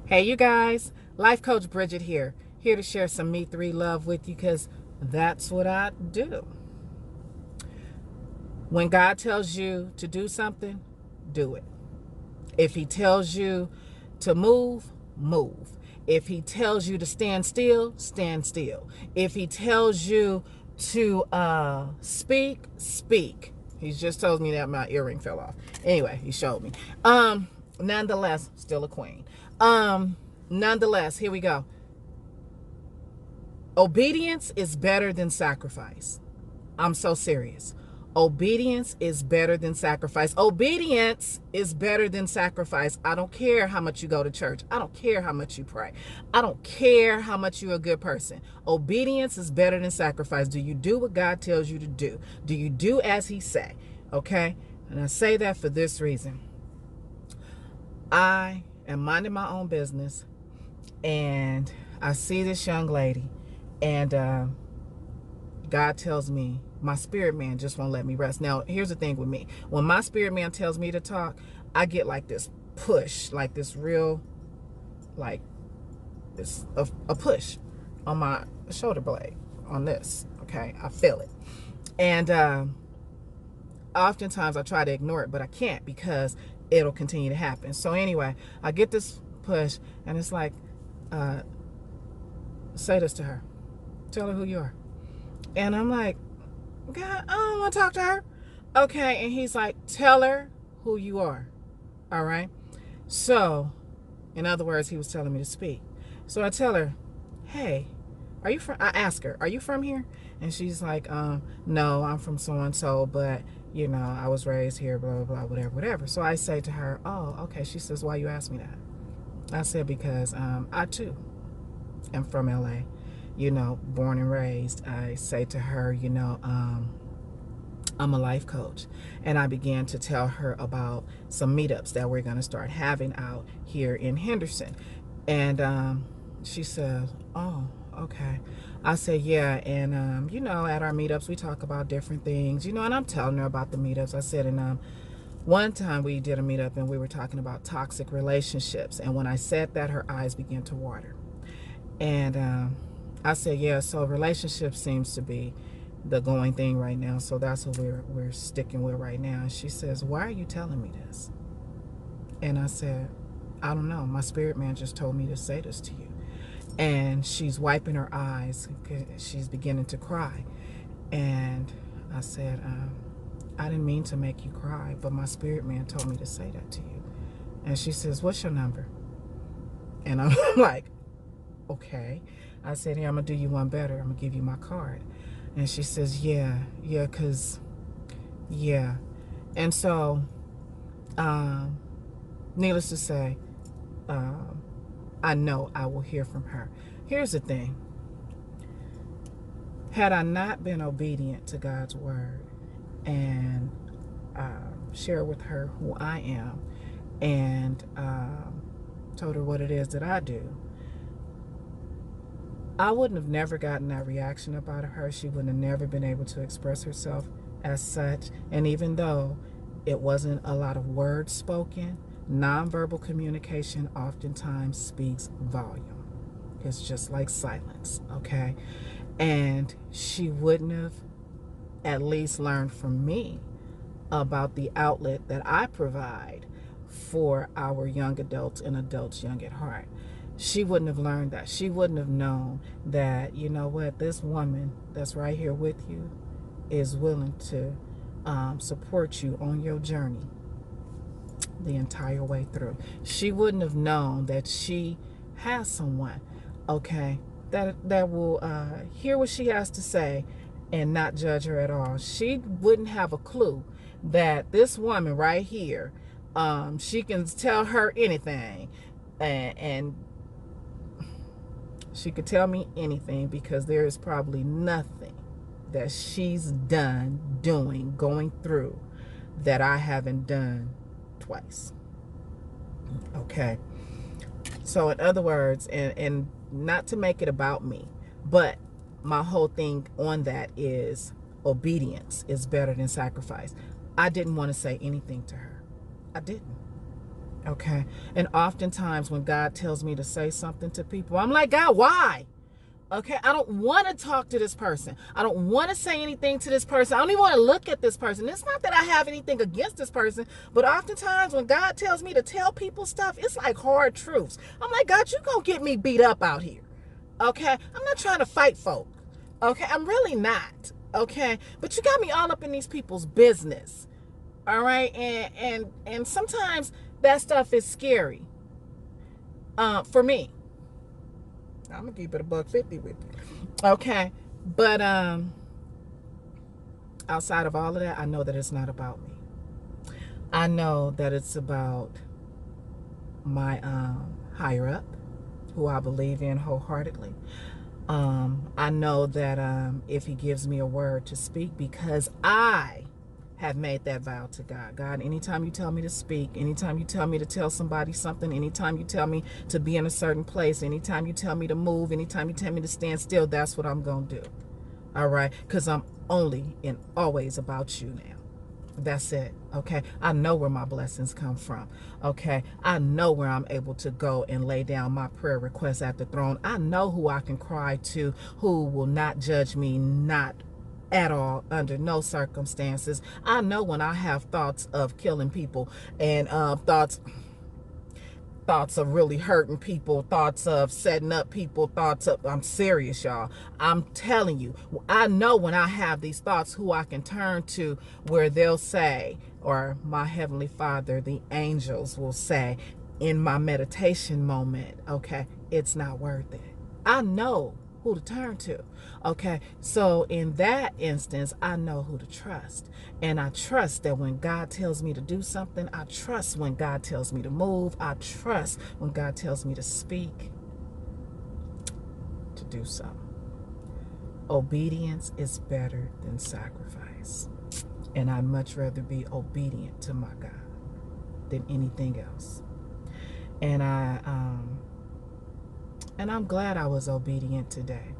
Hey, you guys, Life Coach Bridget here to share some Me 3 love with you because that's what I do. When God tells you to do something, do it. If He tells you to move, move. If He tells you to stand still, stand still. If He tells you to speak, speak. He's just told me that my earring fell off. Anyway, he showed me. Nonetheless, still a queen. Nonetheless, here we go. Obedience is better than sacrifice. I'm so serious. Obedience is better than sacrifice. Obedience is better than sacrifice. I don't care how much you go to church. I don't care how much you pray. I don't care how much you're a good person. Obedience is better than sacrifice. Do you do what God tells you to do? Do you do as He say? Okay? And I say that for this reason. I am minding my own business, and I see this young lady, and God tells me, my spirit man just won't let me rest. Now, here's the thing with me. When my spirit man tells me to talk, I get like this push, like this real, like this, a push on my shoulder blade, on this, okay? I feel it. And oftentimes I try to ignore it, but I can't because it'll continue to happen. So anyway, I get this push, and it's like, say this to her. Tell her who you are. And I'm like, God, I don't want to talk to her. Okay. And he's like, tell her who you are. All right. So, in other words, he was telling me to speak. So I tell her, hey, are you from, I ask her, are you from here? And she's like, no, I'm from so-and-so, but you know, I was raised here, blah, blah, blah, whatever, whatever. So I say to her, oh, okay. She says, why you ask me that? I said, because I too am from LA, you know, born and raised. I say to her, you know, I'm a life coach. And I began to tell her about some meetups that we're going to start having out here in Henderson. And she said, oh, okay. I said, yeah. And, you know, at our meetups, we talk about different things, you know, and I'm telling her about the meetups. I said, and one time we did a meetup and we were talking about toxic relationships. And when I said that, her eyes began to water. And I said, yeah, so relationship seems to be the going thing right now. So that's what we're sticking with right now. And she says, why are you telling me this? And I said, I don't know. My spirit man just told me to say this to you. And she's wiping her eyes. She's beginning to cry. And I said, I didn't mean to make you cry, but my spirit man told me to say that to you. And she says, what's your number? And I'm like, okay. I said, here, I'm going to do you one better. I'm going to give you my card. And she says, yeah, because, yeah. And so, needless to say, I know I will hear from her. Here's the thing. Had I not been obedient to God's word and share with her who I am and told her what it is that I do, I wouldn't have never gotten that reaction about her. She wouldn't have never been able to express herself as such. And even though it wasn't a lot of words spoken, nonverbal communication oftentimes speaks volume. It's just like silence, okay? And she wouldn't have at least learned from me about the outlet that I provide for our young adults and adults young at heart. She wouldn't have learned that. She wouldn't have known that, you know what, this woman that's right here with you is willing to support you on your journey the entire way through. She wouldn't have known that she has someone, okay, that will hear what she has to say and not judge her at all. She wouldn't have a clue that this woman right here, she can tell her anything, and she could tell me anything because there is probably nothing that she's done, doing, going through that I haven't done twice. Okay. So in other words, and not to make it about me, but my whole thing on that is obedience is better than sacrifice. I didn't want to say anything to her. I didn't. Okay. And oftentimes when God tells me to say something to people, I'm like, God, why? Okay, I don't want to talk to this person. I don't want to say anything to this person. I don't even want to look at this person. It's not that I have anything against this person, but oftentimes when God tells me to tell people stuff, it's like hard truths. I'm like, God, you gonna get me beat up out here. Okay, I'm not trying to fight folk. Okay, I'm really not. Okay, but you got me all up in these people's business. All right, and sometimes that stuff is scary. For me. I'm gonna keep it a $1.50 with you. Okay. But outside of all of that, I know that it's not about me. I know that it's about my higher up, who I believe in wholeheartedly. I know that if he gives me a word to speak, because I have made that vow to God. God, anytime you tell me to speak, anytime you tell me to tell somebody something, anytime you tell me to be in a certain place, anytime you tell me to move, anytime you tell me to stand still, that's what I'm going to do. All right? Because I'm only and always about you now. That's it. Okay. I know where my blessings come from. Okay. I know where I'm able to go and lay down my prayer requests at the throne. I know who I can cry to, who will not judge me, not at all, under no circumstances. I know when I have thoughts of killing people and thoughts of really hurting people, thoughts of setting up people, thoughts of, I'm serious, y'all. I'm telling you, I know when I have these thoughts who I can turn to, where they'll say, or my Heavenly Father, the angels will say in my meditation moment, okay, it's not worth it. I know who to turn to. Okay, so in that instance, I know who to trust. And I trust that when God tells me to do something, I trust when God tells me to move, I trust when God tells me to speak, to do so. Obedience is better than sacrifice. And I'd much rather be obedient to my God than anything else. And I'm glad I was obedient today,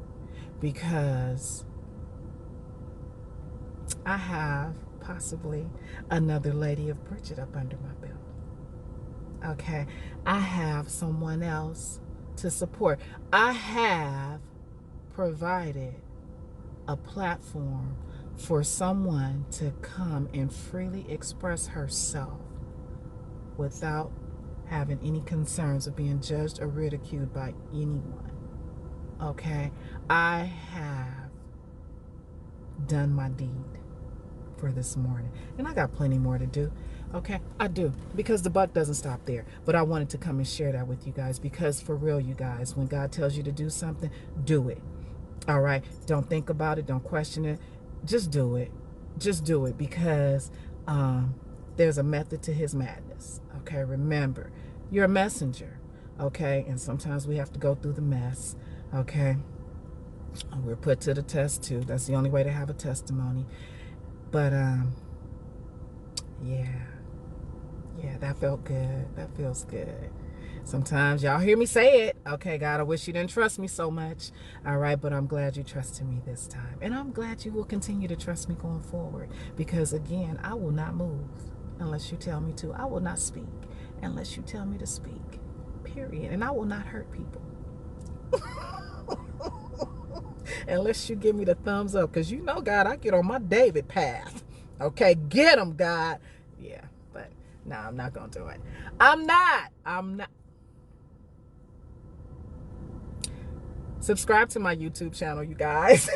because I have possibly another Lady of Bridget up under my belt. Okay, I have someone else to support. I have provided a platform for someone to come and freely express herself without having any concerns of being judged or ridiculed by anyone. Okay, I have done my deed for this morning, and I got plenty more to do. Okay, I do, because the buck doesn't stop there. But I wanted to come and share that with you guys, because for real, you guys, when God tells you to do something, do it. All right, don't think about it, don't question it, just do it. Just do it, because there's a method to his madness. Okay, remember, you're a messenger. Okay, and sometimes we have to go through the mess. Okay, we're put to the test too. That's the only way to have a testimony. But yeah, that felt good. That feels good. Sometimes y'all hear me say it. Okay, God, I wish you didn't trust me so much. All right, but I'm glad you trusted me this time. And I'm glad you will continue to trust me going forward. Because again, I will not move unless you tell me to. I will not speak unless you tell me to speak. Period. And I will not hurt people. Unless you give me the thumbs up. Because you know, God, I get on my David path. Okay, get him, God. Yeah, but no, I'm not going to do it. I'm not. Subscribe to my YouTube channel, you guys.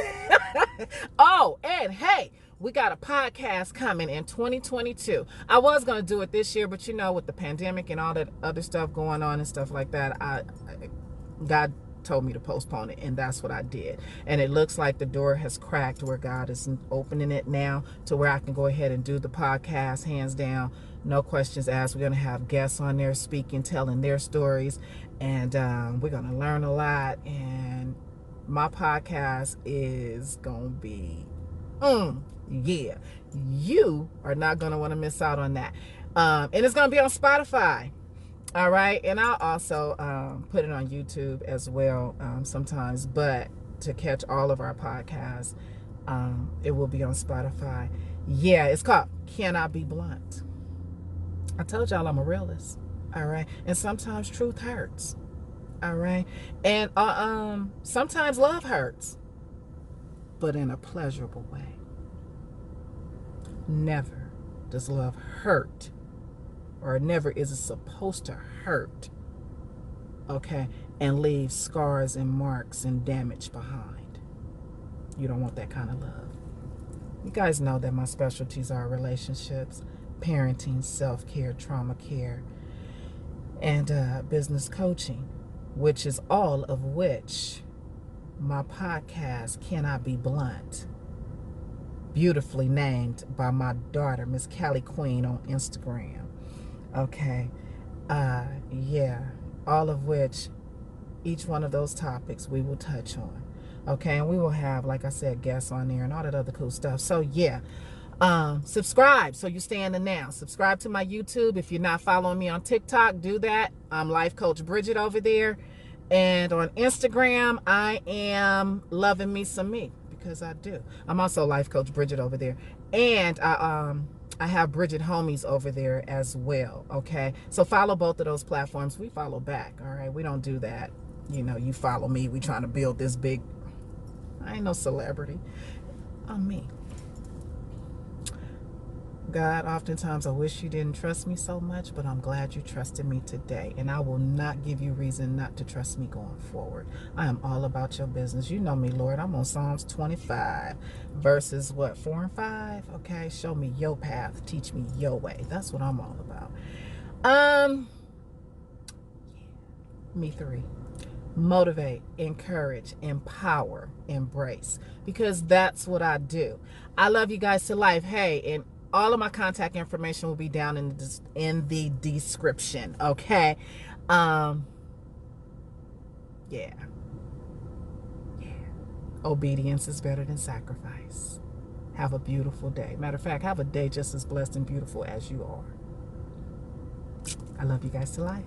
Oh, and hey, we got a podcast coming in 2022. I was going to do it this year, but you know, with the pandemic and all that other stuff going on and stuff like that, God told me to postpone it, and that's what I did. And it looks like the door has cracked, where God is opening it now to where I can go ahead and do the podcast, hands down, no questions asked. We're going to have guests on there speaking, telling their stories, and we're going to learn a lot. And my podcast is going to be yeah, you are not going to want to miss out on that. And it's going to be on Spotify. All right, and I'll also put it on YouTube as well sometimes, but to catch all of our podcasts, it will be on Spotify. Yeah, it's called Can I Be Blunt? I told y'all I'm a realist. All right. And sometimes truth hurts. All right. And sometimes love hurts, but in a pleasurable way. Never does love hurt, or never is it supposed to hurt, okay, and leave scars and marks and damage behind. You don't want that kind of love. You guys know that my specialties are relationships, parenting, self-care, trauma care, and business coaching, which is all of which my podcast, Can I Be Blunt, beautifully named by my daughter, Miss Callie Queen, on Instagram. Okay. Yeah. All of which, each one of those topics we will touch on. Okay. And we will have, like I said, guests on there and all that other cool stuff. So yeah. Subscribe so you stay in the now. Subscribe to my YouTube. If you're not following me on TikTok, do that. I'm Life Coach Bridget over there. And on Instagram, I am Loving Me Some Me, because I do. I'm also Life Coach Bridget over there. And I have Bridget Homies over there as well. Okay. So follow both of those platforms. We follow back. All right. We don't do that. You know, you follow me. We trying to build this big. I ain't no celebrity. I'm me. God, oftentimes I wish you didn't trust me so much, but I'm glad you trusted me today. And I will not give you reason not to trust me going forward. I am all about your business. You know me, Lord. I'm on Psalms 25, verses what, 4 and 5? Okay, show me your path. Teach me your way. That's what I'm all about. Me 3. Motivate, encourage, empower, embrace. Because that's what I do. I love you guys to life. Hey, and all of my contact information will be down in the description. Okay. Yeah. Yeah. Obedience is better than sacrifice. Have a beautiful day. Matter of fact, have a day just as blessed and beautiful as you are. I love you guys to life.